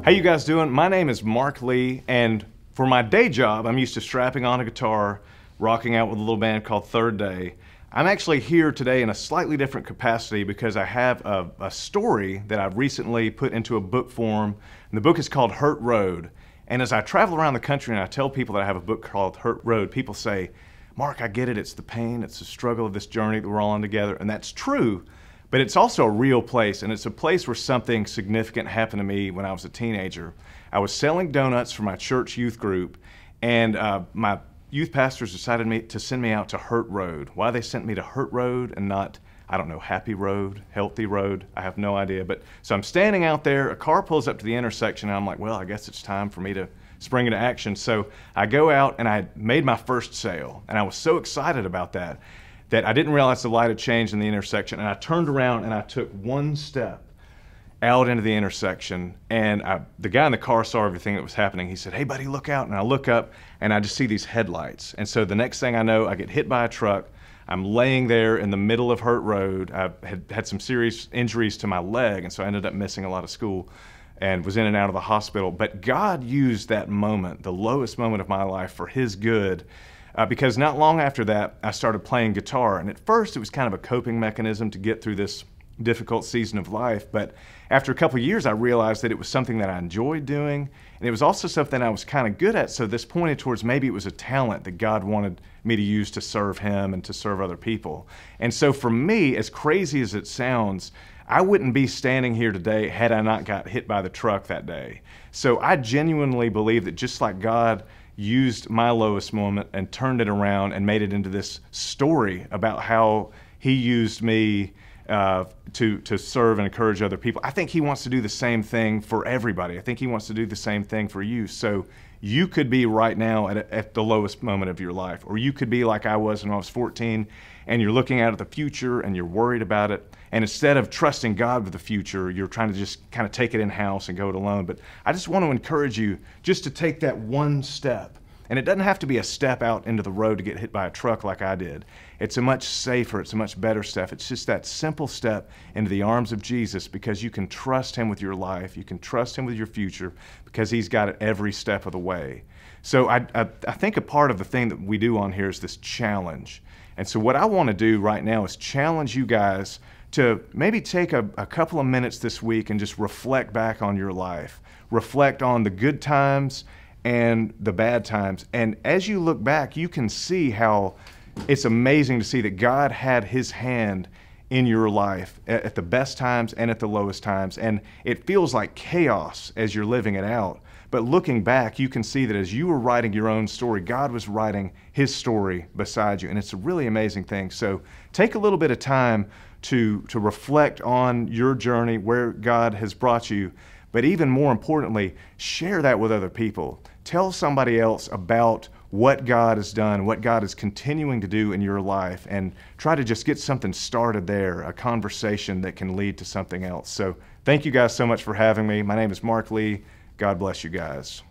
How you guys doing? My name is Mark Lee, and for my day job, I'm used to strapping on a guitar, rocking out with a little band called Third Day. I'm actually here today in a slightly different capacity because I have a story that I've recently put into a book form, and the book is called Hurt Road. And as I travel around the country and I tell people that I have a book called Hurt Road, people say, "Mark, I get it, it's the pain, it's the struggle of this journey that we're all on together," and that's true. But it's also a real place, and it's a place where something significant happened to me when I was a teenager. I was selling donuts for my church youth group, and my youth pastors decided to send me out to Hurt Road. Why they sent me to Hurt Road and not, I don't know, Happy Road, Healthy Road, I have no idea. But so I'm standing out there, a car pulls up to the intersection, and I'm like, well, I guess it's time for me to spring into action. So I go out and I made my first sale, and I was so excited about that I didn't realize the light had changed in the intersection, and I turned around and I took one step out into the intersection, and the guy in the car saw everything that was happening. He said, "Hey buddy, look out." And I look up and I just see these headlights. And so the next thing I know, I get hit by a truck. I'm laying there in the middle of Hurt Road. I had some serious injuries to my leg, and so I ended up missing a lot of school and was in and out of the hospital. But God used that moment, the lowest moment of my life, for His good. Because not long after that, I started playing guitar. And at first, it was kind of a coping mechanism to get through this difficult season of life. But after a couple of years, I realized that it was something that I enjoyed doing. And it was also something I was kind of good at. So this pointed towards maybe it was a talent that God wanted me to use to serve Him and to serve other people. And so for me, as crazy as it sounds, I wouldn't be standing here today had I not got hit by the truck that day. So I genuinely believe that just like God used my lowest moment and turned it around and made it into this story about how He used me to serve and encourage other people, I think He wants to do the same thing for everybody. I think He wants to do the same thing for you. So you could be right now at the lowest moment of your life, or you could be like I was when I was 14, and you're looking out at the future and you're worried about it. And instead of trusting God with the future, you're trying to just kind of take it in-house and go it alone. But I just want to encourage you just to take that one step. And it doesn't have to be a step out into the road to get hit by a truck like I did. It's a much safer, it's a much better step. It's just that simple step into the arms of Jesus, because you can trust Him with your life. You can trust Him with your future because He's got it every step of the way. So I think a part of the thing that we do on here is this challenge. And so what I want to do right now is challenge you guys to maybe take a couple of minutes this week and just reflect back on your life. Reflect on the good times and the bad times. And as you look back, you can see how it's amazing to see that God had His hand in your life at the best times and at the lowest times. And it feels like chaos as you're living it out. But looking back, you can see that as you were writing your own story, God was writing His story beside you. And it's a really amazing thing. So take a little bit of time to reflect on your journey, where God has brought you. But even more importantly, share that with other people. Tell somebody else about what God has done, what God is continuing to do in your life, and try to just get something started there, a conversation that can lead to something else. So thank you guys so much for having me. My name is Mark Lee. God bless you guys.